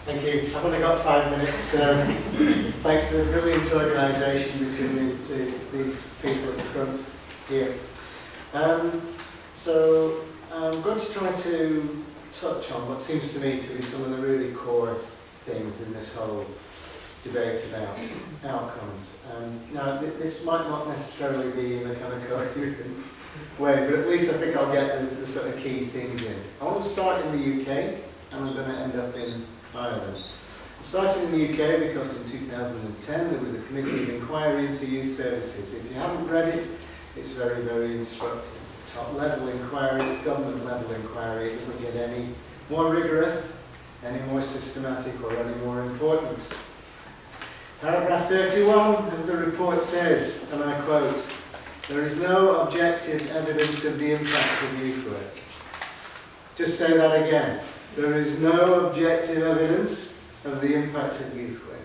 Thank you. I've only got 5 minutes. Thanks to the brilliant organisation between these people at the front here. So I'm going to try to touch on what seems to me to be some of the really core things in this whole debate about outcomes. Now, this might not necessarily be in a kind of coherent way, but at least I think I'll get the sort of key things in. I want to start in the UK, and I'm going to end up in Ireland. I'm starting in the UK because in 2010 there was a committee of inquiry into youth services. If you haven't read it, it's very, very instructive. It's a top-level inquiry, it's government-level inquiry. It doesn't get any more rigorous, any more systematic, or any more important. Paragraph 31 of the report says, and I quote, "There is no objective evidence of the impact of youth work." Just say that again. There is no objective evidence of the impact of youth work.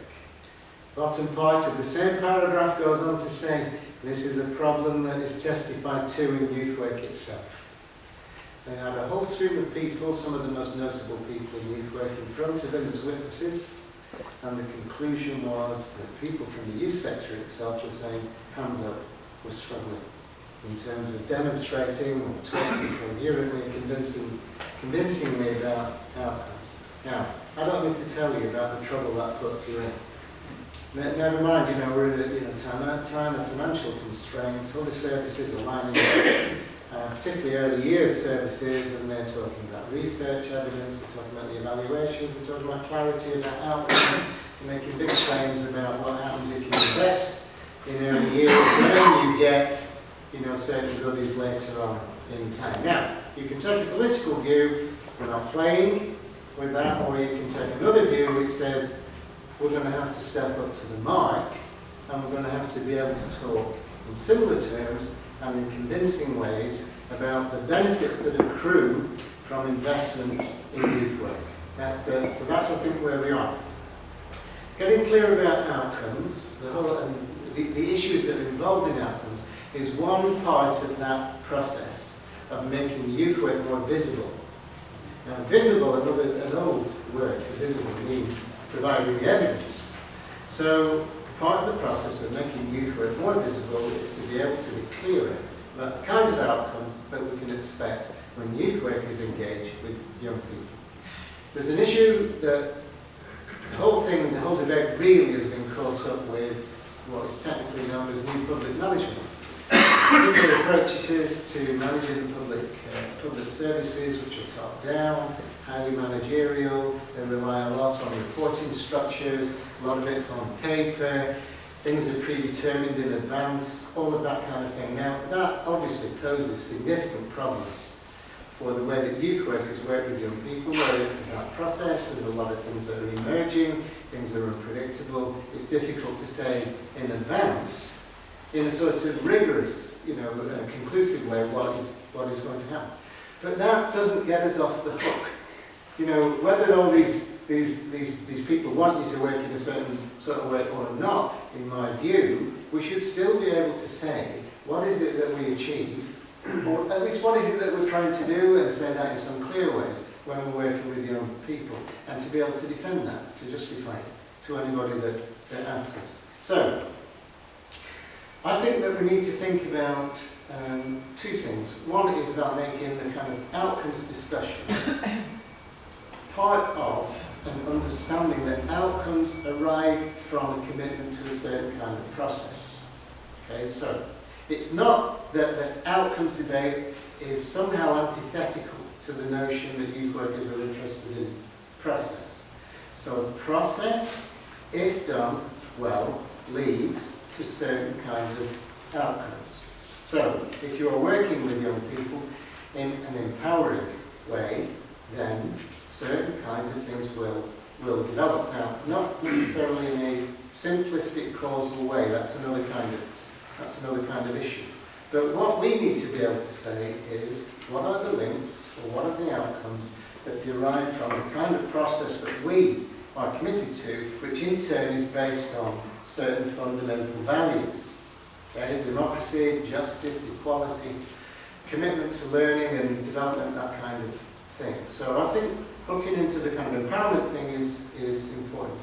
Bottom part of the same paragraph goes on to say, this is a problem that is testified to in youth work itself. They had a whole stream of people, some of the most notable people in youth work, in front of them as witnesses, and the conclusion was that people from the youth sector itself were saying, hands up, we're struggling in terms of demonstrating or talking coherently and convincingly about outcomes. Now, I don't need to tell you about the trouble that puts you in. Never mind, we're in a time of financial constraints. All the services are lining up, particularly early years services, and they're talking about research evidence, they're talking about the evaluations, they're talking about clarity about outcomes, they're making big claims about what happens if you invest in early years, when you get certain goodies later on in time. Now, you can take a political view, we're not playing with that, or you can take another view which says we're going to have to step up to the mic and we're going to have to be able to talk in similar terms and in convincing ways about the benefits that accrue from investments in youth work. So that's I think where we are. Getting clear about outcomes, the issues that are involved in outcomes, is one part of that process of making youth work more visible. Now, visible, an old word for visible, means providing the evidence. So, part of the process of making youth work more visible is to be able to be clearer about the kinds of outcomes that we can expect when youth work is engaged with young people. There's an issue that the whole debate really has been caught up with what is technically known as new public management. Particular approaches to managing public services, which are top-down, highly managerial. They rely a lot on reporting structures, a lot of it's on paper, things are predetermined in advance, all of that kind of thing. Now, that obviously poses significant problems for the way that youth workers work with young people, where it's about process, there's a lot of things that are emerging, things are unpredictable. It's difficult to say in advance, in a sort of rigorous, conclusive way, what is going to happen. But that doesn't get us off the hook. Whether all these people want you to work in a certain sort of way or not, in my view, we should still be able to say, what is it that we achieve, or at least what is it that we're trying to do, and say that in some clear ways when we're working with young people, and to be able to defend that, to justify it to anybody that asks us. So, I think that we need to think about two things. One is about making the kind of outcomes discussion part of an understanding that outcomes arrive from a commitment to a certain kind of process. Okay, so it's not that the outcomes debate is somehow antithetical to the notion that youth workers are interested in process. So the process, if done well, leads to certain kinds of outcomes. So, if you are working with young people in an empowering way, then certain kinds of things will develop. Now, not necessarily in a simplistic causal way, that's another kind of issue. But what we need to be able to say is, what are the links, or what are the outcomes that derive from the kind of process that we are committed to, which in turn is based on certain fundamental values. Okay? Democracy, justice, equality, commitment to learning and development, that kind of thing. So I think hooking into the kind of empowerment thing is important.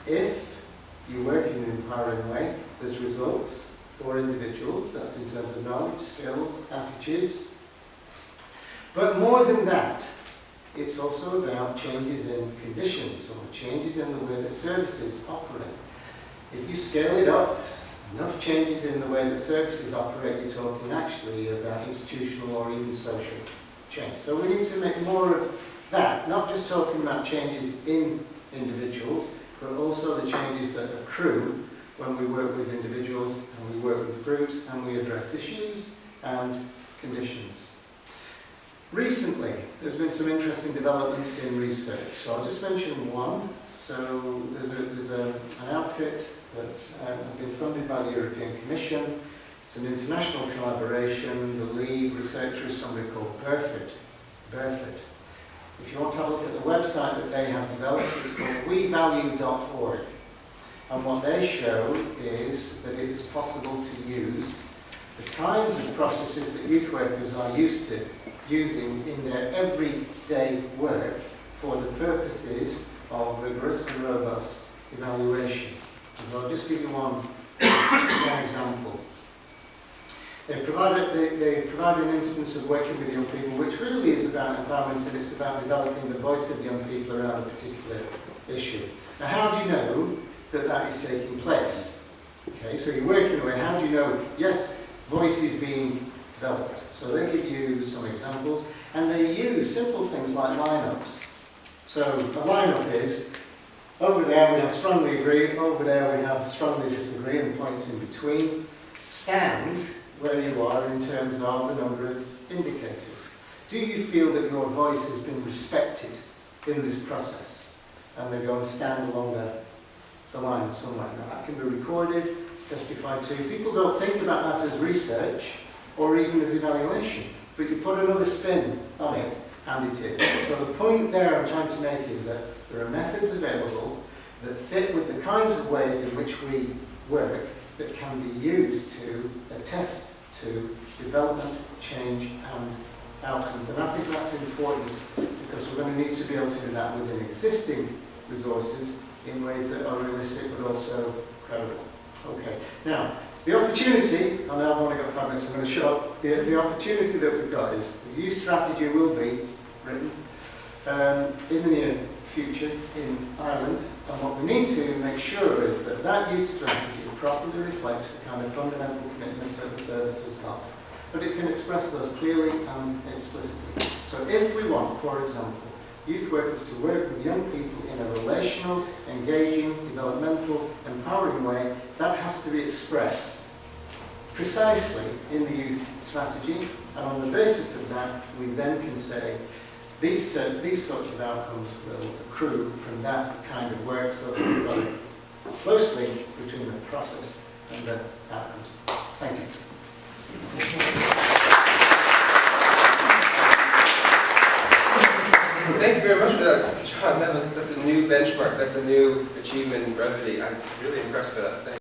If you work in an empowering way, there's results for individuals, that's in terms of knowledge, skills, attitudes. But more than that, it's also about changes in conditions or changes in the way that services operate. If you scale it up, enough changes in the way that services operate, you're talking actually about institutional or even social change. So we need to make more of that, not just talking about changes in individuals, but also the changes that accrue when we work with individuals and we work with groups and we address issues and conditions. Recently, there's been some interesting developments in research. So I'll just mention one. So there's an outfit that has been funded by the European Commission. It's an international collaboration. The lead researcher is somebody called Burford. If you want to have a look at the website that they have developed, it's called wevalue.org. And what they show is that it is possible to use the kinds of processes that youth workers are used to using in their everyday work for the purposes of rigorous and robust evaluation. And I'll just give you one example. They provide an instance of working with young people which really is about empowerment, and it's about developing the voice of young people around a particular issue. Now, how do you know that that is taking place? Okay, so you're working away, how do you know, yes, voice is being developed? So they give you some examples, and they use simple things like lineups. So a lineup is, over there we have strongly agree, over there we have strongly disagree, and points in between. Stand where you are in terms of the number of indicators. Do you feel that your voice has been respected in this process? And they go and stand along the line somewhere. Now that can be recorded, testified to. People don't think about that as research or even as evaluation, but you put another spin on it and it is. So the point there I'm trying to make is that there are methods available that fit with the kinds of ways in which we work that can be used to attest to development, change and outcomes. And I think that's important because we're going to need to be able to do that within existing resources in ways that are realistic but also credible. Okay, now the opportunity, I know I've only got 5 minutes, I'm going to shut up. The opportunity that we've got is the youth strategy will be written in the near future in Ireland, and what we need to make sure is that that youth strategy properly reflects the kind of fundamental commitments that the service has got, but it can express those clearly and explicitly. So if we want, for example, youth workers to work with young people in a relational, engaging, developmental, empowering way, that has to be expressed precisely in the youth strategy, and on the basis of that, we then can say these sorts of outcomes will accrue from that kind of work, so that we've got a close link between the process and the outcomes. Thank you. Thank you very much for that, John. That's a new benchmark. That's a new achievement in brevity. I'm really impressed by that. Thank you.